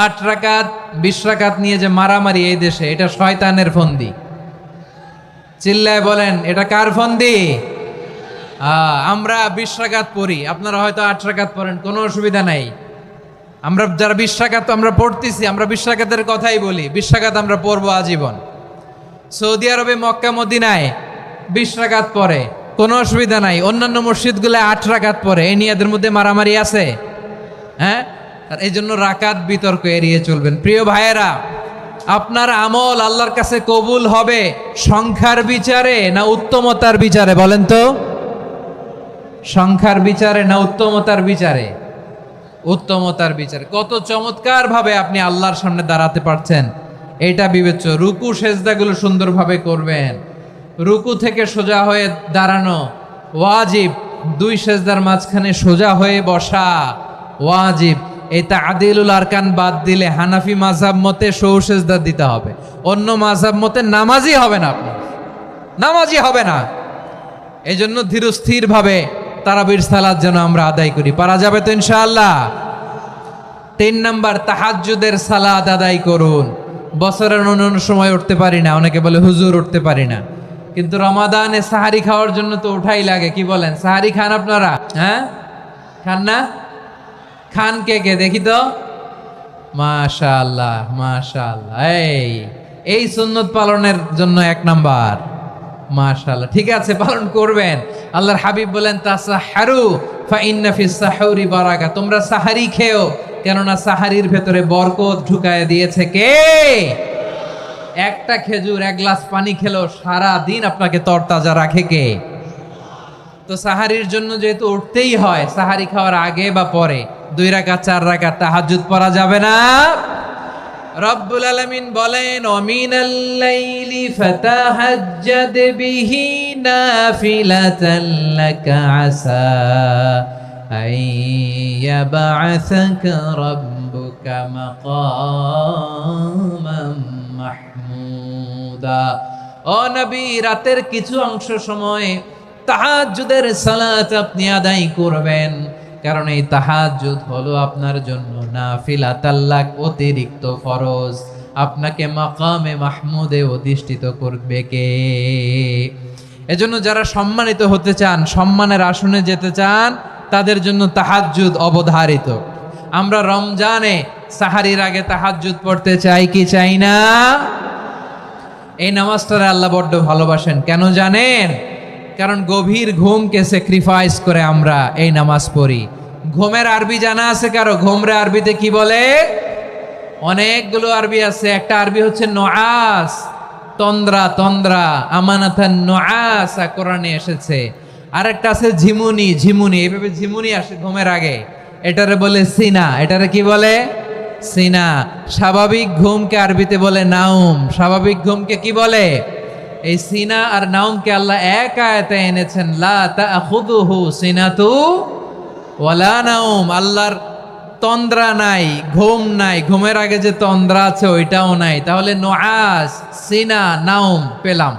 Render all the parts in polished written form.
8 রাকাত 20 রাকাত নিয়ে যে মারামারি এই দেশে, এটা শয়তানের ফন্দি। চিল্লায় বলেন, এটা কার ফন্দি? আমরা 20 রাকাত পড়ি, আপনারা হয়তো 8 রাকাত পড়েন, কোনো অসুবিধা নাই। আমরা যারা 20 রাকাত আমরা পড়তেছি, আমরা 20 রাকাতের কথাই বলি, 20 রাকাত আমরা পড়বো আজীবন। সৌদি আরবে মক্কা মদিনায় 20 রাকাত পড়ে, কোনো অসুবিধা নাই। অন্যান্য মসজিদগুলো 8 রাকাত পড়ে, এই নিয়ে এদের মধ্যে মারামারি আছে? হ্যাঁ, আর এই জন্য রাকাত বিতর্ক এড়িয়ে চলবেন। প্রিয় ভাইয়েরা, আপনার আমল আল্লাহর কাছে কবুল হবে সংখ্যার বিচারে না উত্তমতার বিচারে? বলেন তো, সংখ্যার বিচারে না উত্তমতার বিচারে? উত্তমতার বিচারে। কত চমৎকার ভাবে আপনি আল্লাহর সামনে দাঁড়াতে পারছেন এটা বিবেচ্য। রুকু সেজদাগুলো সুন্দরভাবে করবেন, রুকু থেকে সোজা হয়ে দাঁড়ানো ওয়াজিব, 2 সেজদার মাঝখানে সোজা হয়ে বসা ওয়াজিব। এই তা'দিলুল আরকান বাদ দিলে হানাফি মাযহাব মতে সৌ সেজদা দিতে হবে, অন্য মাযহাব মতে নামাজই হবে না, আপনি নামাজই হবে না। এই জন্য ধীরস্থির ভাবে তারাবির সালাত যেন আমরা আদায় করি। পারা যাবে তো ইনশাআল্লাহ? 3 নাম্বার, তাহাজ্জুদের সালাত আদায় করুন। বছরের অন্য সময় উঠতে পারি না, অনেকে বলে হুজুর উঠতে পারি না, কিন্তু রমাদানে সাহারি খাওয়ার জন্য তো উঠাই লাগে। কি বলেন, সাহারি খান আপনারা? হ্যাঁ, খান না? খান কে কে দেখি তো? মাশাআল্লাহ মাশাআল্লাহ। এই সুন্নত পালনের জন্য 1 নাম্বার। মাশাআল্লাহ, ঠিক আছে, পালন করবেন। আল্লাহর হাবিব বলেন, তাসাহহারু ফা ইন্না ফিস সাহুরি বারাকা, তোমরা সাহারি খেও, কেননা সাহারির ভেতরে বরকত ঢুকায় দিয়েছে কে? একটা খেজুর, 1 গ্লাস পানি খেলেও সারা দিন আপনাকে তরতাজা রাখে কে? তো সাহারির জন্য যেহেতু উঠতেই হয়, সাহারি খাওয়ার আগে বা পরে 2 রাকাত 4 রাকাত তাহাজ্জুদ পড়া যাবে না? রব্বুল আলামিন বলেন, ওয়ামিনাল লাইলি ফাতাহাজ্জাদ বিহি নাফিলাতান লাকা আসা আইয়াবআসাকা রাব্বুকা মাকামান মাহমুদা। ও নবী, রাতের কিছু অংশ সময় তাহাজ্জুদের সালাত আপনি আদায় করবেন, কারণ এই তাহাজ্জুদ হলো আপনার জন্য নাফিলাতাল লাক, অতিরিক্ত ফরজ। আপনাকে মাকামে মাহমুদে অধিষ্ঠিত করবে কে? এজন্য যারা সম্মানিত হতে চান, সম্মানের আসনে যেতে চান, তাদের জন্য তাহাজ্জুদ অবধারিত। আমরা রমজানে সাহারির আগে তাহাজ্জুদ পড়তে চাই কি চাই না? এই নামাজটারে আল্লাহ বড্ড ভালোবাসেন। কেন জানেন? কারণ গভীর ঘুমকে স্যাক্রিফাইস করে আমরা এই নামাজ পড়ি। ঘুমের আরবি জানা আছে কারো? ঘুমরে আরবিতে কি বলে? অনেকগুলো আরবি আছে। একটা আরবি হচ্ছে নুআস, তন্দ্রা, তন্দ্রা, আমানাতান নুআস কোরআনে এসেছে। আরেকটা আছে ঝিমুনি, ঝিমুনি, এইভাবে ঝিমুনি আসে ঘুমের আগে, এটারে বলে সিনা। এটারে কি বলে? সিনা। স্বাভাবিক ঘুমকে আরবিতে বলে নাউম। স্বাভাবিক ঘুমকে কি বলে? এই সিনা আর নাউমকে আল্লাহ এক আয়াতে এনেছেন, লা তাখুযুহু সিনাতু ওয়ালা নাউম। আল্লাহর তন্দ্রা নাই, ঘুম নাই, ঘুমের আগে যে তন্দ্রা আছে ওইটাও নাই। তাহলে নুআস, সিনা, নাউম পেলাম।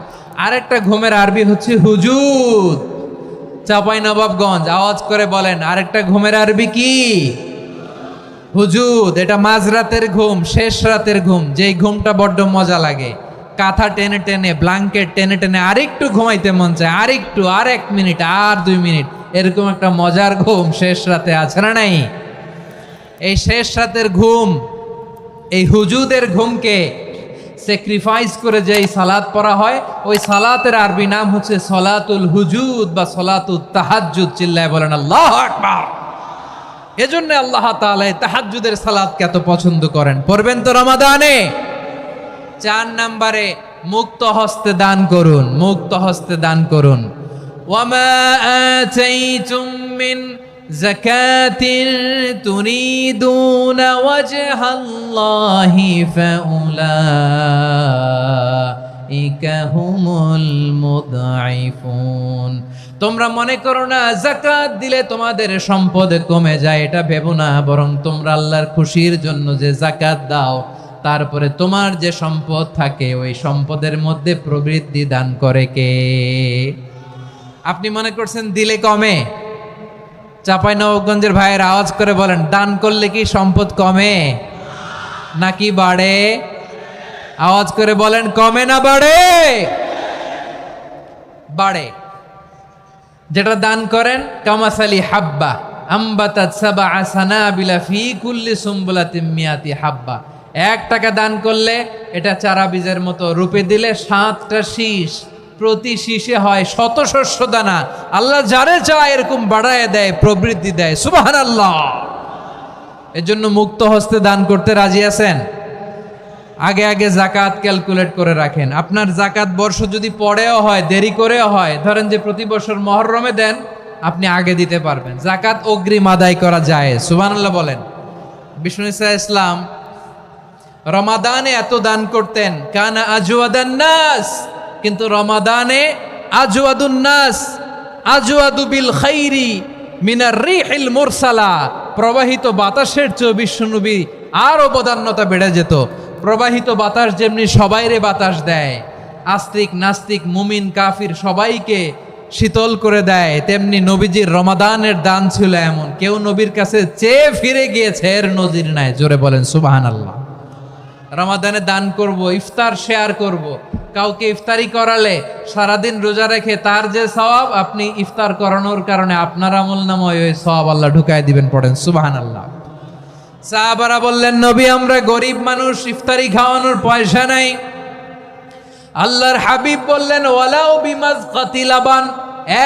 আরেকটা ঘুমের আরবি হচ্ছে হুজুদ। চাঁপাইনবাবগঞ্জ আওয়াজ করে বলেন, আরেকটা ঘুমের আরবি কি? হুজুদ। এটা মাঝরাতের ঘুম, শেষ রাতের ঘুম, যেই ঘুমটা বড্ড মজা লাগে। কাঁথা টেনে টেনে, ব্ল্যাঙ্কেট টেনে টেনে আরেকটু ঘুমাইতে মন চায়, আরেকটু, আর 1 মিনিট, আর 2 মিনিট, এরকম একটা মজার ঘুম শেষ রাতে আছে না নাই? এই শেষ রাতের ঘুম, এই হুজুদের ঘুমকে স্যাক্রিফাইস করে যেই সালাত পড়া হয়, ওই সালাতের আরবি নাম হচ্ছে সলাতুল হুজুদ বা সলাতুত তাহাজ্জুদ। চিল্লায় বলেন আল্লাহু আকবার। এজন্য আল্লাহ তাআলা তাহাজ্জুদের সালাতকে এত পছন্দ করেন। পড়বেন তো রমাদানে? 4 নম্বরে, মুক্ত হস্তে দান করুন। মুক্ত হস্তে দান করুন। ওয়ামা আতাইতুম মিন যাকাতিন তুরিদুনা ওয়াজহাল্লাহি ফাউলাইকা হুমুল মুদঈফুন। তোমরা মনে করো না যাকাত দিলে তোমাদের সম্পদ কমে যায়, এটা ভেবো না, বরং তোমরা আল্লাহর খুশির জন্য যে যাকাত দাও, তারপরে তোমার যে সম্পদ থাকে ওই সম্পদের মধ্যে প্রবৃদ্ধি দান করে কে? আপনি মনে করছেন দিলে কমে? চাঁপাইনবাবগঞ্জের ভাইয়ের আওয়াজ করে বলেন, দান করলে কি সম্পদ কমে? নাকি বাড়ে? আওয়াজ করে বলেন, কমে না বাড়ে? বাড়ে। যেটা দান করেন, কামাসালি হাব্বা আম্বাতাত সাবআ সানাবিলা ফি কুল্লি সুম্বুলাতিন মিয়াতি হাব্বা। 1 টাকা দান করলে এটা চারা বীজের মতো, রূপে দিলে 7টা শীষ, প্রতি শীষে হয় 100 শস্য দানা। আল্লাহ যারে চায় এরকম বাড়ায় দেয়, প্রবৃদ্ধি দেয়। সুবহানাল্লাহ। এর জন্য মুক্ত হস্তে দান করতে রাজি আছেন? আগে আগে জাকাত ক্যালকুলেট করে রাখেন। আপনার জাকাত বর্ষ যদি পরেও হয়, দেরি করেও হয়, ধরেন যে প্রতি বছর মহরমে দেন, আপনি আগে দিতে পারবেন। জাকাত অগ্রিম আদায় করা যায়। সুবহানাল্লাহ বলেন। বিষ্ণু ঈসা ইসলাম রমাদানে এত দান করতেন, কানা আজওয়াদান নাস, কিন্তু রমাদানে আজওয়াদুন নাস আজওয়াদু বিল খাইরি মিনার রিহিল মুরসালা। প্রবাহিত বাতাসের চেয়ে বিশ্বনবী আরো বদান্যতা বেড়ে যেত। প্রবাহিত বাতাস যেমনি সবাইরে বাতাস দেয়, আস্তিক নাস্তিক মুমিন কাফির সবাইকে শীতল করে দেয়, তেমনি নবীজির রমাদানের দান ছিল এমন, কেউ নবীর কাছে চেয়ে ফিরে গিয়েছে এর নজির নাই। জোরে বলেন সুবহানাল্লাহ। রমাদানে দান করব, ইফতার শেয়ার করব। কাউকে ইফতারি করালে সারাদিন রোজা রেখে তার যে সওয়াব, আপনি ইফতার করানোর কারণে আপনার আমলনামায় ওই সওয়াব আল্লাহ ঢুকায় দিবেন। পড়েন সুবহানাল্লাহ। সাহাবারা বললেন, নবী আমরা গরিব মানুষ, ইফতারি খাওয়ানোর পয়সা নাই। আল্লাহর হাবিব বললেন, ওয়ালাউ বিমাজকাতি লাবান,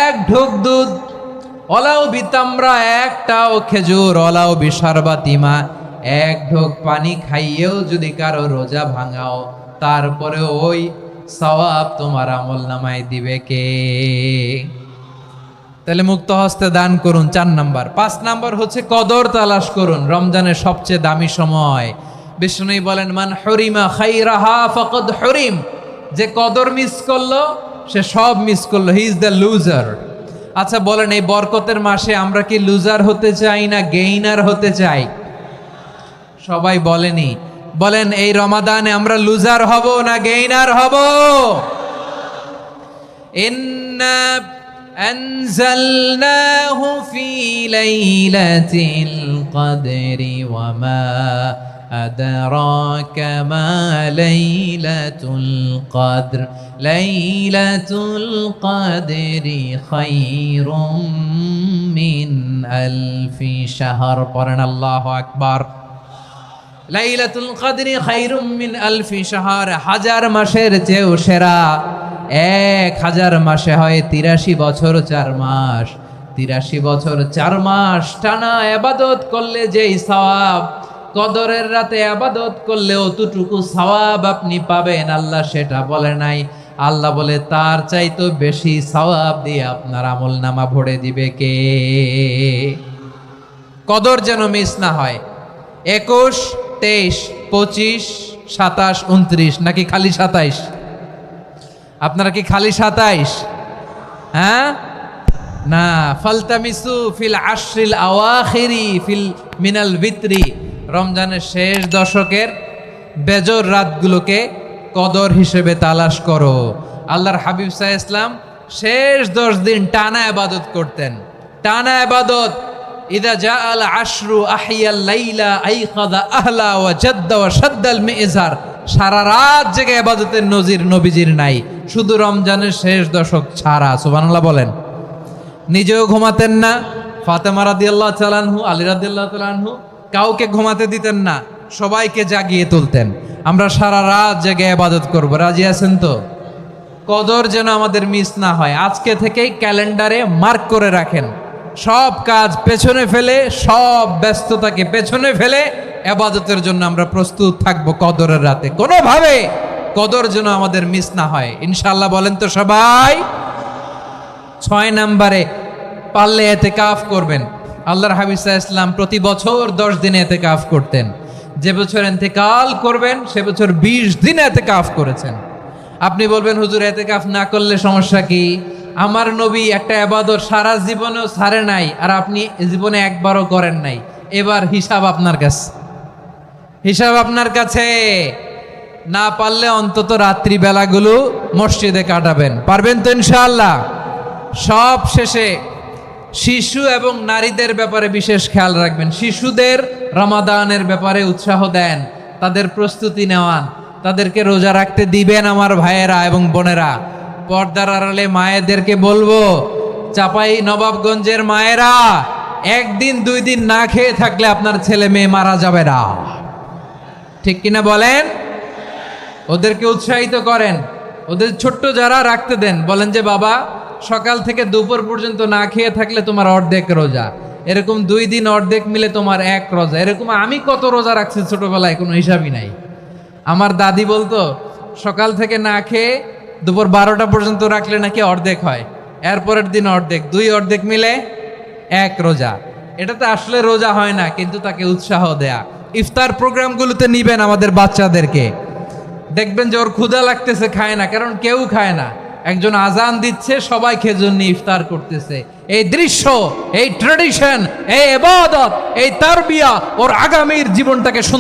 1 ঢোক দুধ, ওয়ালাউ বিতামরা, 1টাও খেজুর, ওয়ালাউ বিশারবাতিমা, 1 ঢোক পানি খাইয়েও যদি কারো রোজা ভাঙাও, তারপরে ওই সওয়াব তোমার আমলনামায় দিবে কে? তাহলে মুক্ত হস্তে দান করুন, 4 নাম্বার। 5 নাম্বার হচ্ছে কদর তালাশ করুন। রমজানের সবচেয়ে দামি সময়। বিষ্ণু বলেন, মান হরিমা খাইরাহা ফাকাদ হরিম, যে কদর মিস করলো সে সব মিস করলো, হি ইজ দ্য লুজার। আচ্ছা বলেন, এই বরকতের মাসে আমরা কি লুজার হতে চাই না গেইনার হতে চাই? সবাই বলেনি, বলেন এই রমাদানে আমরা লুজার হব না গেইনার হব? ইন্না আনজালনাহু ফি লাইলাতিল কদরি ওয়া মা আদরাকা মা লাইলাতুল কদর লাইলাতুল কদরি খায়রুম মিন আলফি শাহর। পড়েন আল্লাহু আকবার। লাইলাতুল কদরি খায়রুম মিন আলফি শাহর, 1000 মাসের চেয়েও সেরা। 1000 মাসে হয় 83 বছর 4 মাস। 83 বছর 4 মাস টানা ইবাদত করলে যেই সওয়াব, কদরের রাতে ইবাদত করলে অতটুকু সওয়াব আপনি পাবেন, আল্লাহ সেটা বলে নাই। আল্লাহ বলে তার চাইতো বেশি সওয়াব দিয়ে আপনার আমলনামা ভরে দিবে কে? কদর যেন মিস না হয়। 21, 23, 25, 27, 29 নাকি খালি 27? আপনারা কি খালি 27? হ্যাঁ না। ফালতামিসু ফিল আশরিল আওয়াখিরি ফিল মিনাল ভিতরি, রমজানের শেষ দশকের বেজর রাতগুলোকে কদর হিসেবে তালাশ করো। আল্লাহর হাবিব সাল্লাল্লাহু আলাইহি ওয়াসাল্লাম শেষ 10 দিন টানা ইবাদত করতেন, টানা ইবাদত। ইদা জাআল আশরু আহিয়াল লাইলা আইকাদা আহলা ওয়া জাদ্দা ওয়া শাদ্দাল মিজার। সারা রাত জেগে ইবাদতের নজির নবীজির নাই, শুধু রমজানের শেষ দশক ছাড়া। সুবহানাল্লাহ বলেন। নিজেও ঘুমাতেন না। ফাতেমা রাদিয়াল্লাহু তাআলা আনহু, আলী রাদিয়াল্লাহু তাআলা আনহু কাউকে ঘুমাতে দিতেন না, সবাইকে জাগিয়ে তুলতেন। আমরা সারা রাত জেগে ইবাদত করব। রাজি আছেন তো? কদর যেন আমাদের মিস না হয়। আজকে থেকেই ক্যালেন্ডারে মার্ক করে রাখেন। সব কাজ পেছনে ফেলে, সব ব্যস্ততাকে পেছনে ফেলে ইবাদতের জন্য আমরা প্রস্তুত থাকব কদরের রাতে। কোনোভাবে কদর যেন আমাদের মিস না হয়, ইনশাআল্লাহ। বলেন তো সবাই। 6 নম্বরে পারলে ইতিকাফ করবেন। আল্লাহর হাবিব সাল্লাল্লাহু আলাইহি ওয়াসাল্লাম প্রতি বছর 10 দিন ইতিকাফ করতেন। যে বছর ইন্তেকাল করবেন সে বছর 20 দিন ইতিকাফ করেছেন। আপনি বলবেন, হুজুর ইতিকাফ না করলে সমস্যা কি? আমার নবী একটা ইবাদত সারা জীবনেও ছাড়ে নাই, আর আপনি জীবনে একবারও করেন নাই। এবার হিসাব আপনার কাছে, হিসাব আপনার কাছে। না পারলে অন্তত রাত্রি বেলাগুলো মসজিদে কাটাবেন। পারবেন তো ইনশাআল্লাহ? সব শেষে শিশু এবং নারীদের ব্যাপারে বিশেষ খেয়াল রাখবেন। শিশুদের রমাদানের ব্যাপারে উৎসাহ দেন, তাদের প্রস্তুতি নেওয়ান, তাদেরকে রোজা রাখতে দিবেন আমার ভাইয়েরা এবং বোনেরা। পর্দার আড়ালে মায়েদেরকে বলবো, চাপাই নবাবগঞ্জের মায়েরা, একদিন 2 দিন না খেয়ে থাকলে আপনার ছেলে মেয়ে মারা যাবে না, ঠিক কিনা বলেন? ওদেরকে উৎসাহিত করেন, ওদের ছোট্ট যারা রাখতে দেন, বলেন যে বাবা সকাল থেকে দুপুর পর্যন্ত না খেয়ে থাকলে তোমার অর্ধেক রোজা, এরকম 2 দিন অর্ধেক মিলে তোমার 1 রোজা। এরকম আমি কত রোজা রাখছি ছোটবেলায় কোনো হিসাবই নাই। আমার দাদি বলতো সকাল থেকে না খেয়ে দুপুর 12টা পর্যন্ত রাখলে নাকি অর্ধেক হয়, এরপরের দিন অর্ধেক, 2 অর্ধেক মিলে 1 রোজা। এটাতে আসলে রোজা হয় না, কিন্তু তাকে উৎসাহ দেয়া। ইফতার প্রোগ্রামগুলোতে নিবেন আমাদের বাচ্চাদেরকে, দেখবেন যে ওর ক্ষুধা লাগতেছে, খায় না, কারণ কেউ খায় না। একজন আজান দিচ্ছে, সবাই খেজুর নিয়ে ইফতার করতেছে। এই দৃশ্য, এই ট্রেডিশন, এই ইবাদত, এই তারবিয়া ওর আগামীর জীবনটাকে সুন্দর